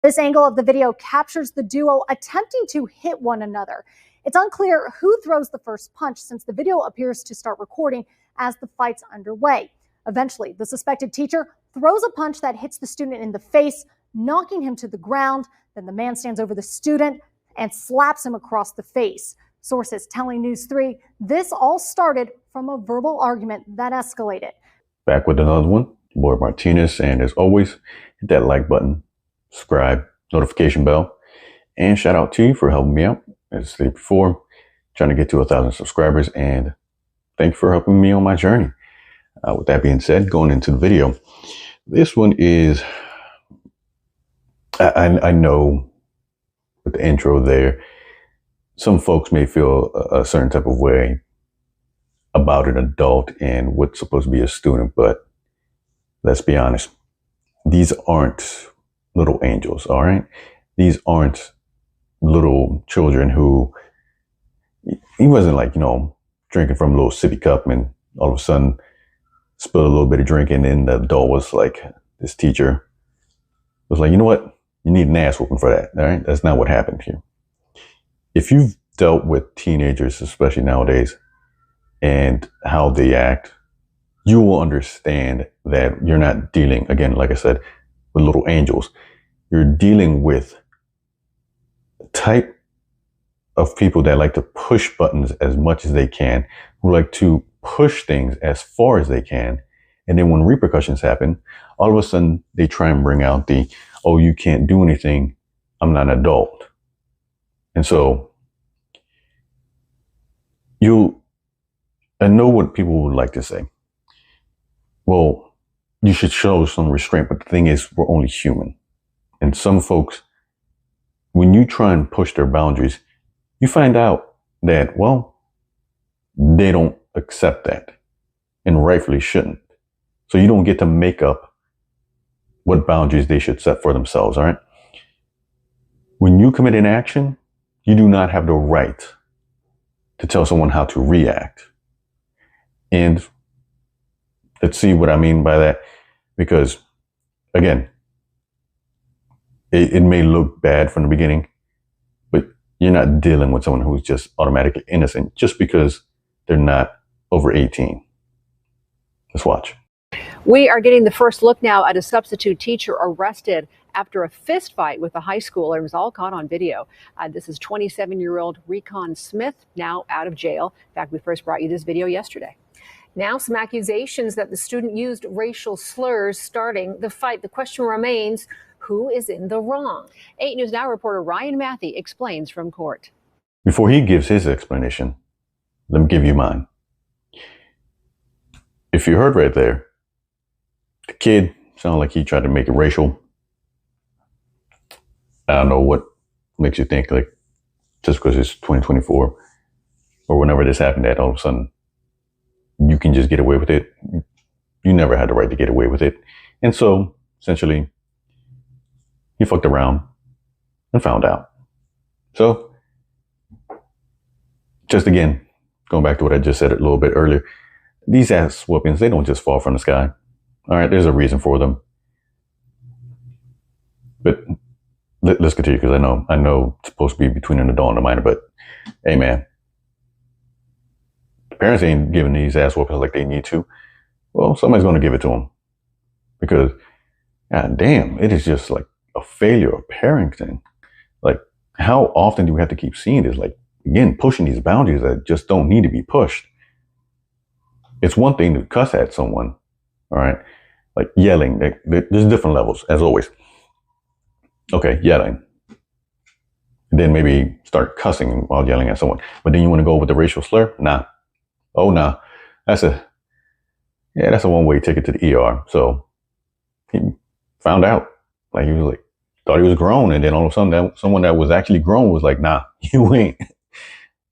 This angle of the video captures the duo attempting to hit one another. It's unclear who throws the first punch since the video appears to start recording as the fight's underway. Eventually, the suspected teacher throws a punch that hits the student in the face, knocking him to the ground. Then the man stands over the student and slaps him across the face. Sources telling News 3 this all started from a verbal argument that escalated. Back with another one, Boyd Martinez, and as always, hit that like button, subscribe, notification bell, and shout out to you for helping me out. As I stated before, trying to get to 1,000 subscribers, and thank you for helping me on my journey. With that being said, going into the video, this one is, I know with the intro there, some folks may feel a certain type of way about an adult and what's supposed to be a student, but let's be honest, these aren't little angels, all right? These aren't little children who, he wasn't like, drinking from a little sippy cup and all of a sudden spilled a little bit of drink, and then the adult was like, this teacher was like, you know what? You need an ass whooping for that, all right? That's not what happened here. If you've dealt with teenagers, especially nowadays, and how they act, you will understand that you're not dealing, again, like I said, with little angels. You're dealing with a type of people that like to push buttons as much as they can, who like to push things as far as they can. And then when repercussions happen, all of a sudden they try and bring out the, oh, you can't do anything, I'm not an adult. And so I know what people would like to say. Well, you should show some restraint, but the thing is, we're only human. And some folks, when you try and push their boundaries, you find out that, well, they don't accept that and rightfully shouldn't. So you don't get to make up what boundaries they should set for themselves, all right? When you commit an action, you do not have the right to tell someone how to react. And let's see what I mean by that, because again, it may look bad from the beginning, but you're not dealing with someone who's just automatically innocent just because they're not over 18. Let's watch. We are getting the first look now at a substitute teacher arrested after a fist fight with a high schooler. It was all caught on video. This is 27-year-old Recon Smith, now out of jail. In fact, we first brought you this video yesterday. Now some accusations that the student used racial slurs starting the fight. The question remains, who is in the wrong? 8 News Now reporter Ryan Matthey explains from court. Before he gives his explanation, let me give you mine. If you heard right there, the kid sounded like he tried to make it racial. I don't know what makes you think, like, just because it's 2024 or whenever this happened, that all of a sudden you can just get away with it. You never had the right to get away with it. And so essentially he fucked around and found out. So just again, going back to what I just said a little bit earlier, these ass whoopings, they don't just fall from the sky. All right, there's a reason for them. But let's continue, because I know it's supposed to be between an adult and a minor, but hey, man, the parents ain't giving these ass whoopings like they need to. Well, somebody's going to give it to them, because god damn, it is just like a failure of parenting. Like, how often do we have to keep seeing this? Like, again, pushing these boundaries that just don't need to be pushed. It's one thing to cuss at someone, all right? Like yelling, there's different levels, as always. Okay, yelling. And then maybe start cussing while yelling at someone. But then you want to go with the racial slur? Nah. Oh, nah. That's a one-way ticket to the ER. So he found out. Like, he was like, thought he was grown. And then all of a sudden, someone that was actually grown was like, nah, you ain't.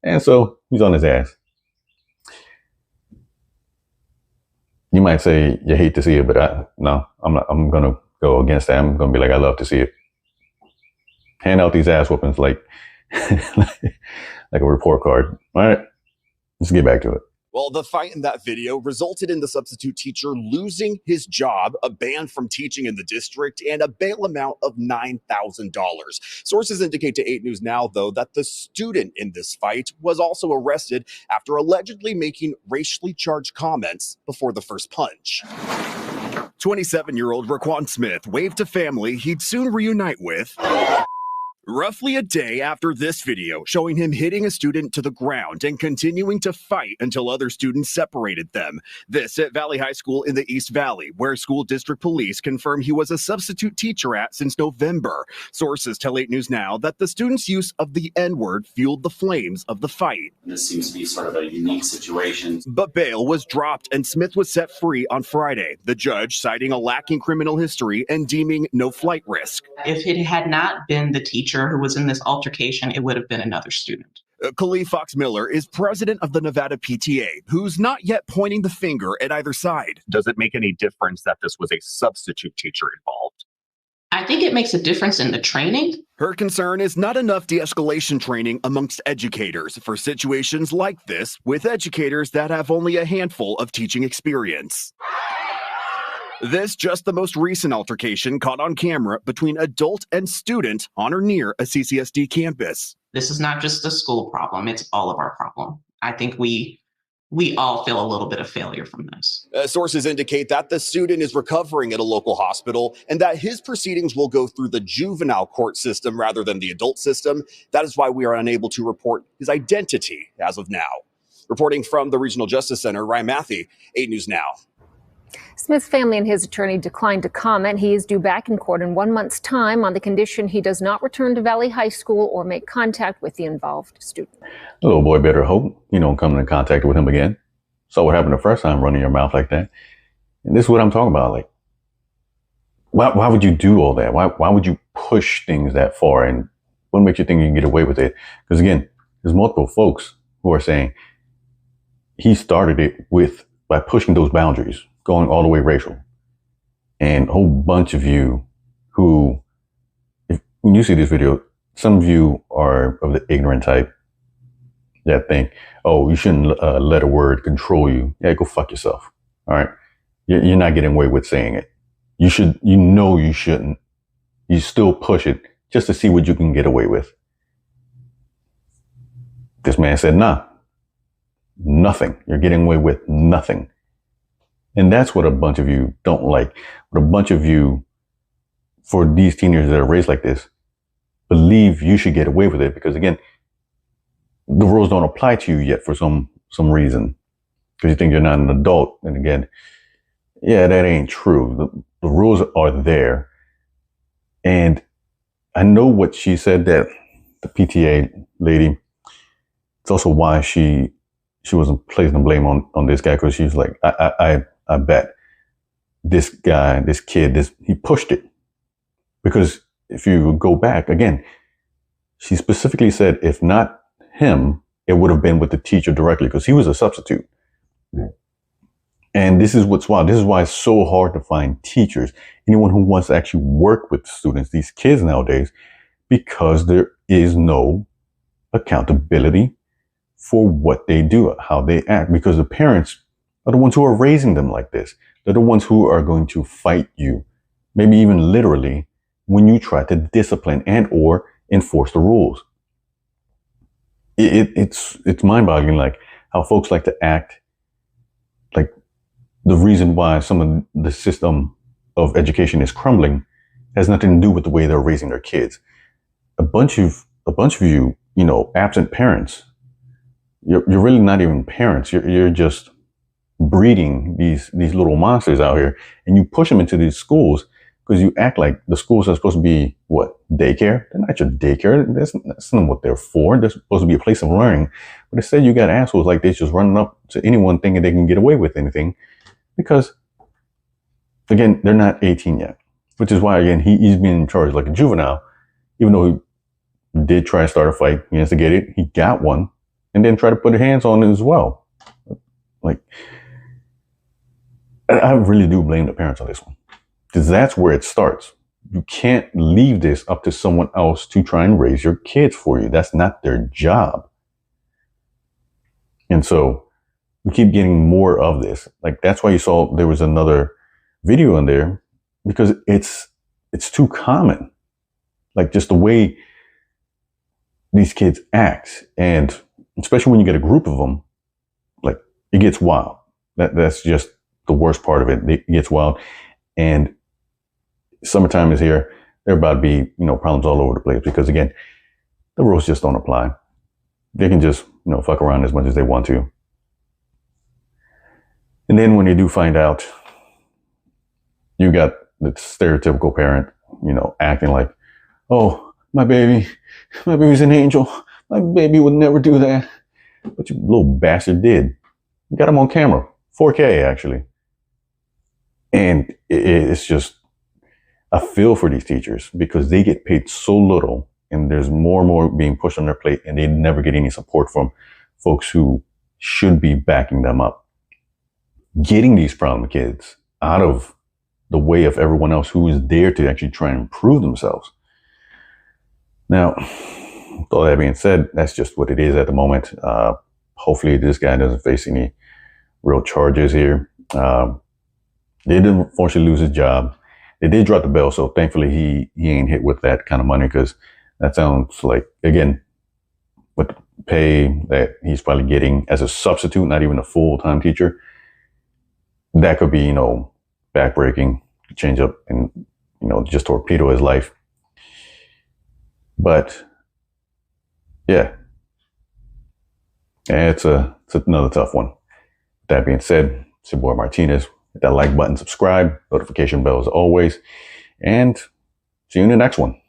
And so he's on his ass. You might say you hate to see it, but no, I'm not. I'm going to go against that. I'm going to be like, I love to see it. Hand out these ass whoopings like, like a report card. All right, let's get back to it. Well, the fight in that video resulted in the substitute teacher losing his job, a ban from teaching in the district, and a bail amount of $9,000. Sources indicate to 8 News Now, though, that the student in this fight was also arrested after allegedly making racially charged comments before the first punch. 27-year-old Raquan Smith waved to family he'd soon reunite with roughly a day after this video showing him hitting a student to the ground and continuing to fight until other students separated them. This at Valley High School in the East Valley, where school district police confirm he was a substitute teacher at since November. Sources tell 8 News Now that the student's use of the N-word fueled the flames of the fight. This seems to be sort of a unique situation. But bail was dropped and Smith was set free on Friday, the judge citing a lacking criminal history and deeming no flight risk. If it had not been the teacher who was in this altercation, it would have been another student. Khalif Fox Miller is president of the Nevada PTA, who's not yet pointing the finger at either side. Does it make any difference that this was a substitute teacher involved? I think it makes a difference in the training. Her concern is not enough de-escalation training amongst educators for situations like this with educators that have only a handful of teaching experience. This just the most recent altercation caught on camera between adult and student on or near a CCSD campus. This is not just a school problem, it's all of our problem. I think we all feel a little bit of failure from this. Sources indicate that the student is recovering at a local hospital and that his proceedings will go through the juvenile court system rather than the adult system. That is why we are unable to report his identity as of now. Reporting from the Regional Justice Center, Ryan Matthey, 8 News Now. Smith's family and his attorney declined to comment. He is due back in court in 1 month's time on the condition he does not return to Valley High School or make contact with the involved student. The little boy better hope you don't come in contact with him again. Saw what happened the first time, running your mouth like that. And this is what I'm talking about. Like, why would you do all that? Why would you push things that far? And what makes you think you can get away with it? Because again, there's multiple folks who are saying he started it by pushing those boundaries, going all the way racial. And a whole bunch of you who, when you see this video, some of you are of the ignorant type that think, oh, you shouldn't let a word control you. Yeah, go fuck yourself. All right. You're not getting away with saying it. You shouldn't. You still push it just to see what you can get away with. This man said, nah, nothing. You're getting away with nothing. And that's what a bunch of you don't like. What a bunch of you, for these teenagers that are raised like this, believe you should get away with it. Because again, the rules don't apply to you yet for some reason. Because you think you're not an adult. And again, yeah, that ain't true. The rules are there. And I know what she said, that the PTA lady, it's also why she wasn't placing the blame on this guy, because she's like, I bet this guy, this kid, he pushed it. Because if you go back, again, she specifically said, if not him, it would have been with the teacher directly, because he was a substitute. Yeah. And this is what's wild. This is why it's so hard to find teachers, anyone who wants to actually work with students, these kids nowadays, because there is no accountability for what they do, how they act, because the parents are the ones who are raising them like this. They're the ones who are going to fight you, maybe even literally, when you try to discipline and or enforce the rules. It's mind-boggling, like how folks like to act like the reason why some of the system of education is crumbling has nothing to do with the way they're raising their kids. A bunch of you, absent parents, you're really not even parents. You're just breeding these little monsters out here, and you push them into these schools because you act like the schools are supposed to be what? Daycare? They're not your daycare. That's not what they're for. They're supposed to be a place of learning. But instead, you got assholes like this just running up to anyone thinking they can get away with anything, because again, they're not 18 yet. Which is why, again, he's being charged like a juvenile, even though he did try to start a fight. He instigated. He got one, and then tried to put hands on it as well. Like, I really do blame the parents on this one, because that's where it starts. You can't leave this up to someone else to try and raise your kids for you. That's not their job. And so we keep getting more of this. Like, that's why you saw there was another video in there, because it's too common. Like, just the way these kids act, and especially when you get a group of them, like, it gets wild. That's just the worst part of it. It gets wild, and summertime is here. There are about to be, problems all over the place, because again, the rules just don't apply. They can just, fuck around as much as they want to. And then when they do find out, you got the stereotypical parent, acting like, oh, my baby's an angel. My baby would never do that. But you little bastard did. You got him on camera, 4K actually. And it's just, I feel for these teachers, because they get paid so little, and there's more and more being pushed on their plate, and they never get any support from folks who should be backing them up. Getting these problem kids out of the way of everyone else who is there to actually try and improve themselves. Now, with all that being said, that's just what it is at the moment. Hopefully this guy doesn't face any real charges here. They didn't unfortunately lose his job. They did drop the bell, so thankfully he ain't hit with that kind of money, because that sounds like, again, with the pay that he's probably getting as a substitute, not even a full-time teacher, that could be, backbreaking, change up and, just torpedo his life. But yeah, it's another tough one. That being said, it's your boy Martinez. Hit that like button, subscribe, notification bell as always, and see you in the next one.